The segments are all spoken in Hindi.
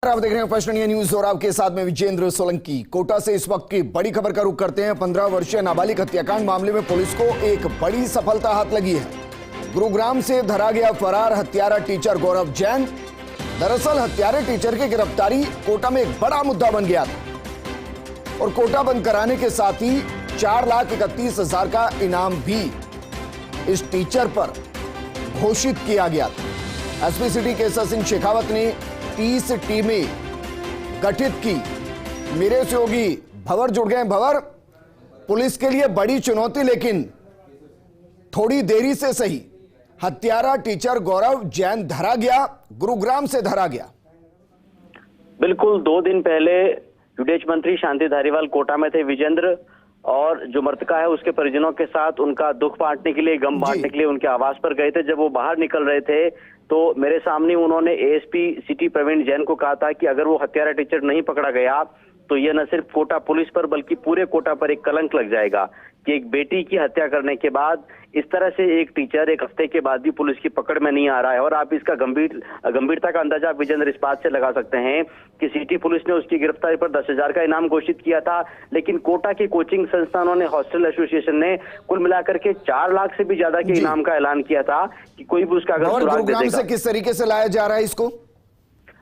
आप देख रहे हैं फर्स्ट इंडिया न्यूज और आपके साथ में विजेंद्र सोलंकी। कोटा से इस वक्त की बड़ी खबर का रुख करते हैं। 15 वर्षीय नाबालिग हत्याकांड मामले में पुलिस को एक बड़ी सफलता हाथ लगी है। गुरुग्राम से धरा गया फरार हत्यारा टीचर गौरव जैन। दरअसल हत्यारे टीचर की गिरफ्तारी कोटा में एक बड़ा मुद्दा बन गया था और कोटा बंद कराने के साथ ही 4,31,000 का इनाम भी इस टीचर पर घोषित किया गया था। एसपी सिटी केसर सिंह शेखावत ने 30 टीमें गठित की। मेरे सहयोगी भंवर जुड़ गए। भंवर, पुलिस के लिए बड़ी चुनौती, लेकिन थोड़ी देरी से सही हत्यारा टीचर गौरव जैन धरा गया, गुरुग्राम से धरा गया। बिल्कुल 2 दिन पहले विदेश मंत्री शांति धारीवाल कोटा में थे विजेंद्र, और जो मृतका है उसके परिजनों के साथ उनका दुख बांटने के लिए, गम बांटने के लिए उनके आवास पर गए थे। जब वो बाहर निकल रहे थे तो मेरे सामने उन्होंने एएसपी सिटी प्रवीण जैन को कहा था कि अगर वो हत्यारा टीचर नहीं पकड़ा गया तो ये न सिर्फ कोटा पुलिस पर बल्कि पूरे कोटा पर एक कलंक लग जाएगा कि एक बेटी की हत्या करने के बाद इस तरह से एक टीचर एक हफ्ते के बाद भी पुलिस की पकड़ में नहीं आ रहा है। और आप इसका गंभीरता का अंदाजा विजेंद्र इस बात से लगा सकते हैं कि सिटी पुलिस ने उसकी गिरफ्तारी पर 10,000 का इनाम घोषित किया था, लेकिन कोटा की कोचिंग संस्थानों ने, हॉस्टल एसोसिएशन ने कुल मिलाकर के 4 लाख से भी ज्यादा के इनाम का ऐलान किया था कि कोई भी उसका अगर सुराग दे देगा। किस तरीके से लाया जा रहा है इसको?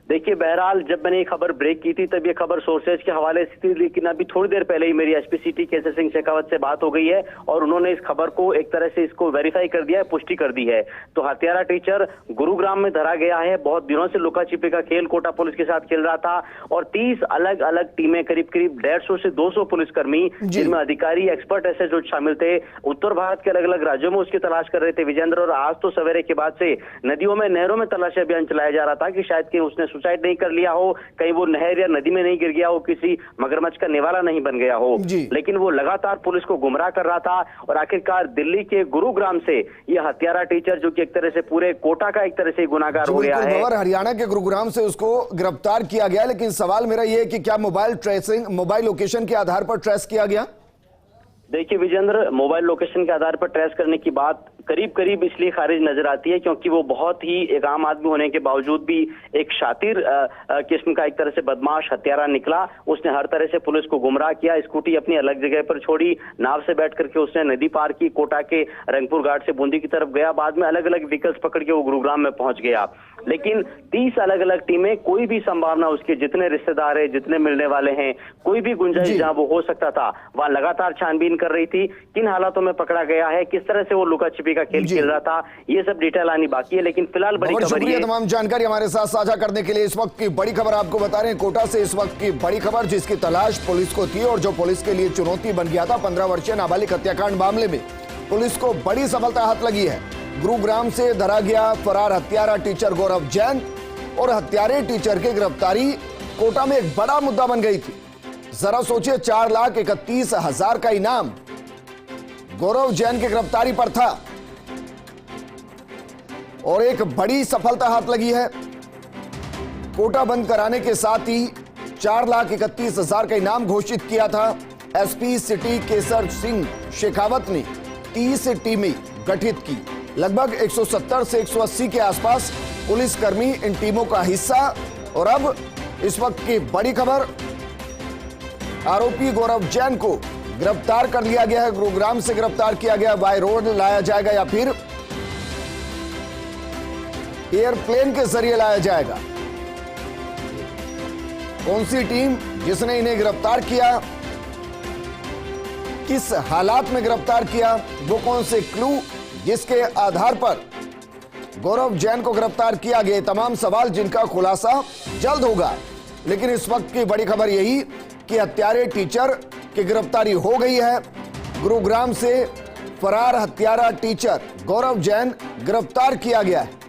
देखिए, बहरहाल जब मैंने ये खबर ब्रेक की थी तब ये खबर सोर्सेज के हवाले से थी, लेकिन अभी थोड़ी देर पहले ही मेरी एसपी सिटी केसर सिंह शेखावत से बात हो गई है और उन्होंने इस खबर को एक तरह से इसको वेरीफाई कर दिया है, पुष्टि कर दी है। तो हत्यारा टीचर गुरुग्राम में धरा गया है। बहुत दिनों से लुका छिपी का खेल कोटा पुलिस के साथ खेल रहा था और 30 अलग अलग टीमें, करीब 150 से 200 पुलिसकर्मी, जिनमें अधिकारी, एक्सपर्ट एसएचओ शामिल थे, उत्तर भारत के अलग अलग राज्यों में उसकी तलाश कर रहे थे विजेंद्र। और आज तो सवेरे के बाद से नदियों में, नहरों में तलाशी अभियान चलाया जा रहा था कि शायद कहीं उसने सुसाइड नहीं कर लिया हो, कहीं वो नहर या नदी में नहीं गिर गया हो, किसी मगरमच्छ का निवाला नहीं बन गया हो। लेकिन वो लगातार पुलिस को गुमराह कर रहा था और आखिरकार दिल्ली के गुरुग्राम से ये हत्यारा टीचर, जो कि एक तरह से पूरे कोटा का एक तरह से गुनाहगार हो गया है, हरियाणा के गुरुग्राम से उसको गिरफ्तार किया गया। लेकिन सवाल मेरा ये है कि क्या मोबाइल लोकेशन के आधार पर ट्रेस किया गया? देखिए विजेंद्र, मोबाइल लोकेशन के आधार पर ट्रेस करने की बात करीब इसलिए खारिज नजर आती है क्योंकि वो बहुत ही एक आम आदमी होने के बावजूद भी एक शातिर किस्म का एक तरह से बदमाश हत्यारा निकला। उसने हर तरह से पुलिस को गुमराह किया, स्कूटी अपनी अलग जगह पर छोड़ी, नाव से बैठ करके उसने नदी पार की, कोटा के रंगपुर घाट से बूंदी की तरफ गया, बाद में अलग अलग व्हीकल्स पकड़ के वो गुरुग्राम में पहुंच गया। लेकिन 30 अलग अलग टीमें, कोई भी संभावना, उसके जितने रिश्तेदार है, जितने मिलने वाले हैं, कोई भी गुंजाइश जहां वो हो सकता था वहां लगातार छानबीन कर रही थी। किन हालातों में पकड़ा गया है, किस तरह से वो लुका छिपी का खेल खेल रहा था, ये सब डिटेल आनी बाकी है। लेकिन फिलहाल बड़ी खबर ये, तमाम जानकारी हमारे साथ साझा करने के लिए। इस वक्त की बड़ी खबर आपको बता रहे हैं कोटा से, इस वक्त की बड़ी खबर जिसकी तलाश पुलिस को थी और जो पुलिस के लिए चुनौती बन गया था। 15 वर्षीय नाबालिग हत्याकांड मामले में पुलिस को बड़ी सफलता हाथ लगी है। गुरुग्राम से धरा गया फरार हत्यारा टीचर गौरव जैन और हत्यारे टीचर की गिरफ्तारी कोटा में एक बड़ा मुद्दा बन गई थी। जरा सोचिए, 4,31,000 का इनाम गौरव जैन की गिरफ्तारी पर था और एक बड़ी सफलता हाथ लगी है। कोटा बंद कराने के साथ ही 4,31,000 का इनाम घोषित किया था। एसपी सिटी केसर सिंह शेखावत ने 30 टीमें गठित की। लगभग 170 से 180 के आसपास पुलिसकर्मी इन टीमों का हिस्सा। और अब इस वक्त की बड़ी खबर, आरोपी गौरव जैन को गिरफ्तार कर लिया गया है। गुरुग्राम से गिरफ्तार किया गया। बाय रोड लाया जाएगा या फिर एयरप्लेन के जरिए लाया जाएगा? कौन सी टीम जिसने इन्हें गिरफ्तार किया, किस हालात में गिरफ्तार किया, वो कौन से क्लू जिसके आधार पर गौरव जैन को गिरफ्तार किया गया, तमाम सवाल जिनका खुलासा जल्द होगा। लेकिन इस वक्त की बड़ी खबर यही कि हत्यारे टीचर की गिरफ्तारी हो गई है। गुरुग्राम से फरार हत्यारा टीचर गौरव जैन गिरफ्तार किया गया है।